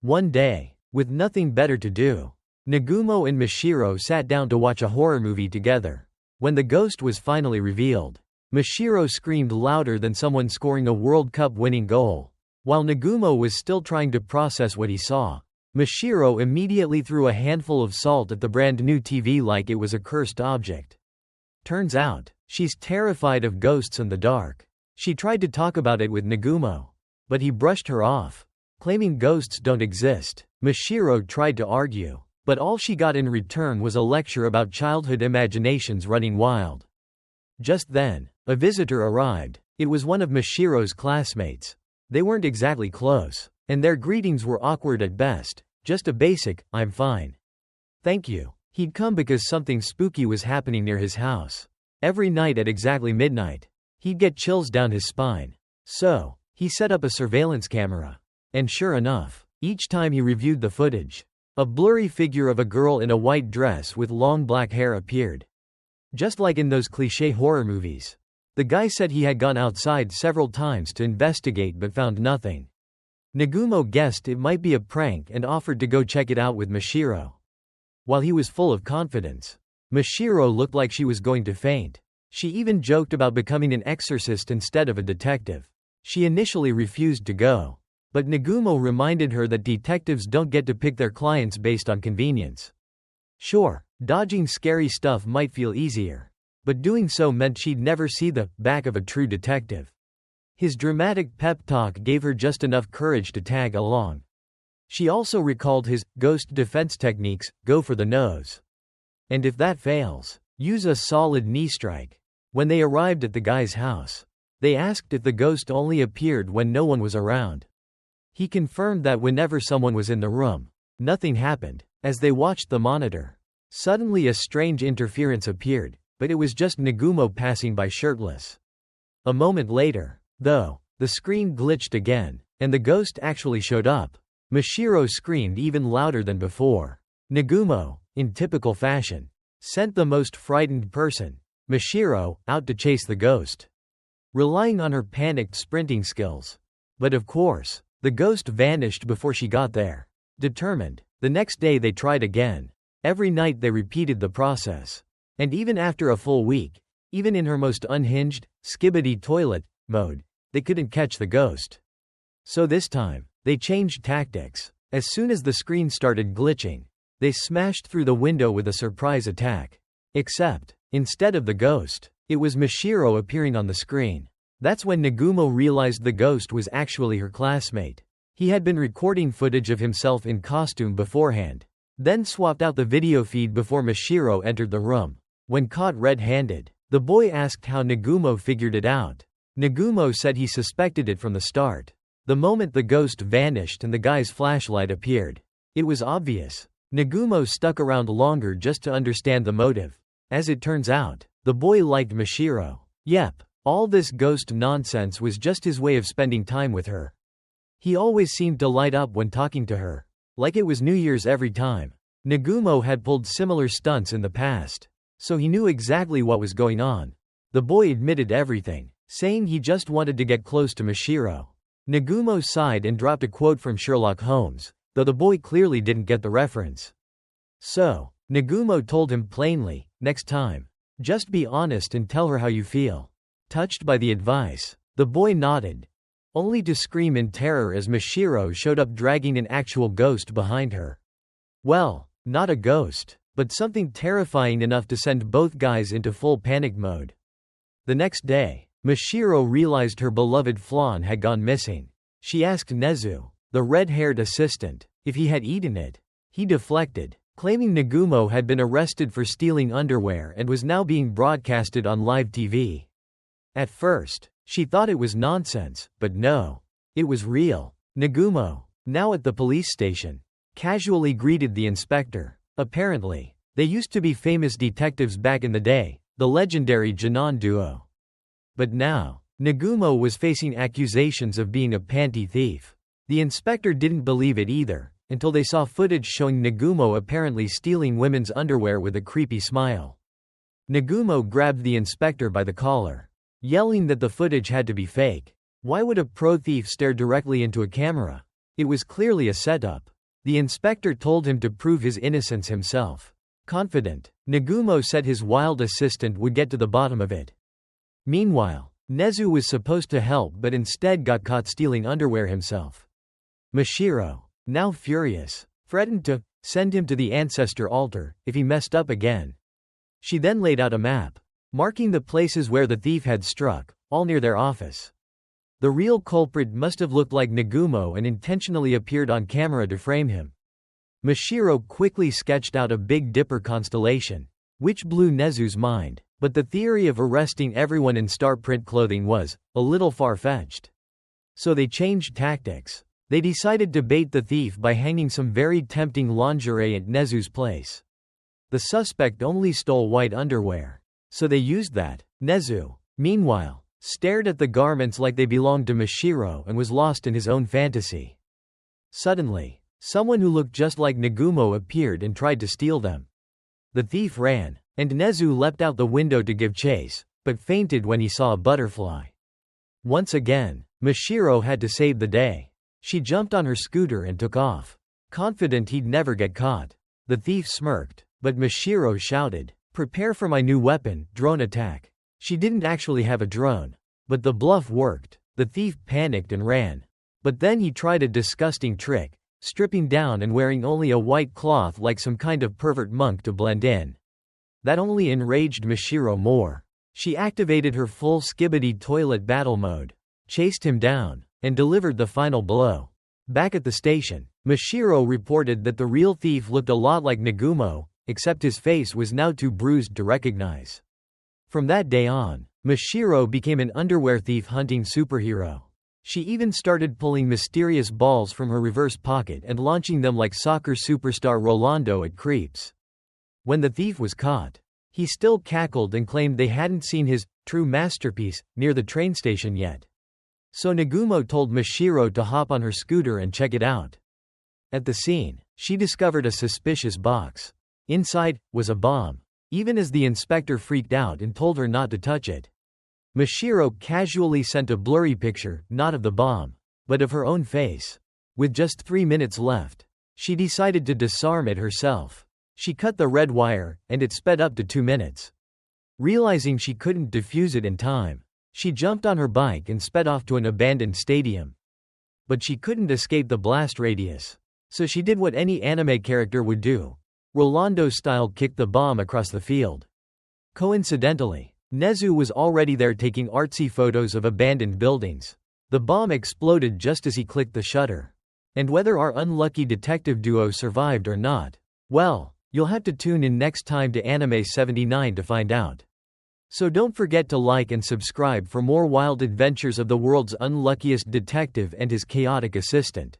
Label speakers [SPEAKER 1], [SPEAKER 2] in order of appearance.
[SPEAKER 1] One day, with nothing better to do, Nagumo and Mashiro sat down to watch a horror movie together. When the ghost was finally revealed, Mashiro screamed louder than someone scoring a World Cup winning goal. While Nagumo was still trying to process what he saw, Mashiro immediately threw a handful of salt at the brand new TV like it was a cursed object. Turns out, she's terrified of ghosts in the dark. She tried to talk about it with Nagumo, but he brushed her off, claiming ghosts don't exist. Mashiro tried to argue, but all she got in return was a lecture about childhood imaginations running wild. Just then, a visitor arrived. It was one of Mashiro's classmates. They weren't exactly close, and their greetings were awkward at best. Just a basic, "I'm fine. Thank you." He'd come because something spooky was happening near his house. Every night at exactly midnight, he'd get chills down his spine. So, he set up a surveillance camera. And sure enough, each time he reviewed the footage, a blurry figure of a girl in a white dress with long black hair appeared. Just like in those cliché horror movies. The guy said he had gone outside several times to investigate but found nothing. Nagumo guessed it might be a prank and offered to go check it out with Mashiro. While he was full of confidence, Mashiro looked like she was going to faint. She even joked about becoming an exorcist instead of a detective. She initially refused to go, but Nagumo reminded her that detectives don't get to pick their clients based on convenience. Sure, dodging scary stuff might feel easier, but doing so meant she'd never see the back of a true detective. His dramatic pep talk gave her just enough courage to tag along. She also recalled his ghost defense techniques: go for the nose, and if that fails, use a solid knee strike. When they arrived at the guy's house, they asked if the ghost only appeared when no one was around. He confirmed that whenever someone was in the room, nothing happened. As they watched the monitor, suddenly a strange interference appeared, but it was just Nagumo passing by shirtless. A moment later, though, the screen glitched again, and the ghost actually showed up. Mashiro screamed even louder than before. Nagumo, in typical fashion, sent the most frightened person, Mashiro, out to chase the ghost, relying on her panicked sprinting skills. But of course, the ghost vanished before she got there. Determined, the next day they tried again. Every night they repeated the process. And even after a full week, even in her most unhinged, skibbity toilet mode, they couldn't catch the ghost. So this time, they changed tactics. As soon as the screen started glitching, they smashed through the window with a surprise attack. Except, instead of the ghost, it was Mashiro appearing on the screen. That's when Nagumo realized the ghost was actually her classmate. He had been recording footage of himself in costume beforehand, then swapped out the video feed before Mashiro entered the room. When caught red-handed, the boy asked how Nagumo figured it out. Nagumo said he suspected it from the start. The moment the ghost vanished and the guy's flashlight appeared, it was obvious. Nagumo stuck around longer just to understand the motive. As it turns out, the boy liked Mashiro. Yep, all this ghost nonsense was just his way of spending time with her. He always seemed to light up when talking to her, like it was New Year's every time. Nagumo had pulled similar stunts in the past, so he knew exactly what was going on. The boy admitted everything, saying he just wanted to get close to Mashiro. Nagumo sighed and dropped a quote from Sherlock Holmes, though the boy clearly didn't get the reference. So, Nagumo told him plainly, next time, just be honest and tell her how you feel. Touched by the advice, the boy nodded, only to scream in terror as Mashiro showed up dragging an actual ghost behind her. Well, not a ghost, but something terrifying enough to send both guys into full panic mode. The next day, Mashiro realized her beloved flan had gone missing. She asked Nezu, the red-haired assistant, if he had eaten it. He deflected, claiming Nagumo had been arrested for stealing underwear and was now being broadcasted on live TV. At first, she thought it was nonsense, but no, it was real. Nagumo, now at the police station, casually greeted the inspector. Apparently, they used to be famous detectives back in the day, the legendary Janan duo. But now, Nagumo was facing accusations of being a panty thief. The inspector didn't believe it either, until they saw footage showing Nagumo apparently stealing women's underwear with a creepy smile. Nagumo grabbed the inspector by the collar, yelling that the footage had to be fake. Why would a pro thief stare directly into a camera? It was clearly a setup. The inspector told him to prove his innocence himself. Confident, Nagumo said his wild assistant would get to the bottom of it. Meanwhile, Nezu was supposed to help but instead got caught stealing underwear himself. Mashiro, now furious, threatened to send him to the ancestor altar if he messed up again. She then laid out a map, marking the places where the thief had struck, all near their office. The real culprit must have looked like Nagumo and intentionally appeared on camera to frame him. Mashiro quickly sketched out a Big Dipper constellation, which blew Nezu's mind, but the theory of arresting everyone in star print clothing was a little far-fetched. So they changed tactics. They decided to bait the thief by hanging some very tempting lingerie at Nezu's place. The suspect only stole white underwear, so they used that. Nezu, meanwhile, stared at the garments like they belonged to Mashiro and was lost in his own fantasy. Suddenly, someone who looked just like Nagumo appeared and tried to steal them. The thief ran, and Nezu leapt out the window to give chase, but fainted when he saw a butterfly. Once again, Mashiro had to save the day. She jumped on her scooter and took off, confident he'd never get caught. The thief smirked, but Mashiro shouted, "Prepare for my new weapon, drone attack." She didn't actually have a drone, but the bluff worked. The thief panicked and ran. But then he tried a disgusting trick, stripping down and wearing only a white cloth like some kind of pervert monk to blend in. That only enraged Mashiro more. She activated her full skibbity toilet battle mode, chased him down, and delivered the final blow. Back at the station, Mashiro reported that the real thief looked a lot like Nagumo, except his face was now too bruised to recognize. From that day on, Mashiro became an underwear thief hunting superhero. She even started pulling mysterious balls from her reverse pocket and launching them like soccer superstar Rolando at creeps. When the thief was caught, he still cackled and claimed they hadn't seen his true masterpiece near the train station yet. So Nagumo told Mashiro to hop on her scooter and check it out. At the scene, she discovered a suspicious box. Inside was a bomb, even as the inspector freaked out and told her not to touch it. Mashiro casually sent a blurry picture, not of the bomb, but of her own face. With just 3 minutes left, she decided to disarm it herself. She cut the red wire, and it sped up to 2 minutes. Realizing she couldn't defuse it in time, she jumped on her bike and sped off to an abandoned stadium. But she couldn't escape the blast radius, so she did what any anime character would do. Rolando-style kicked the bomb across the field. Coincidentally, Nezu was already there taking artsy photos of abandoned buildings. The bomb exploded just as he clicked the shutter. And whether our unlucky detective duo survived or not, well, you'll have to tune in next time to Anime 79 to find out. So don't forget to like and subscribe for more wild adventures of the world's unluckiest detective and his chaotic assistant.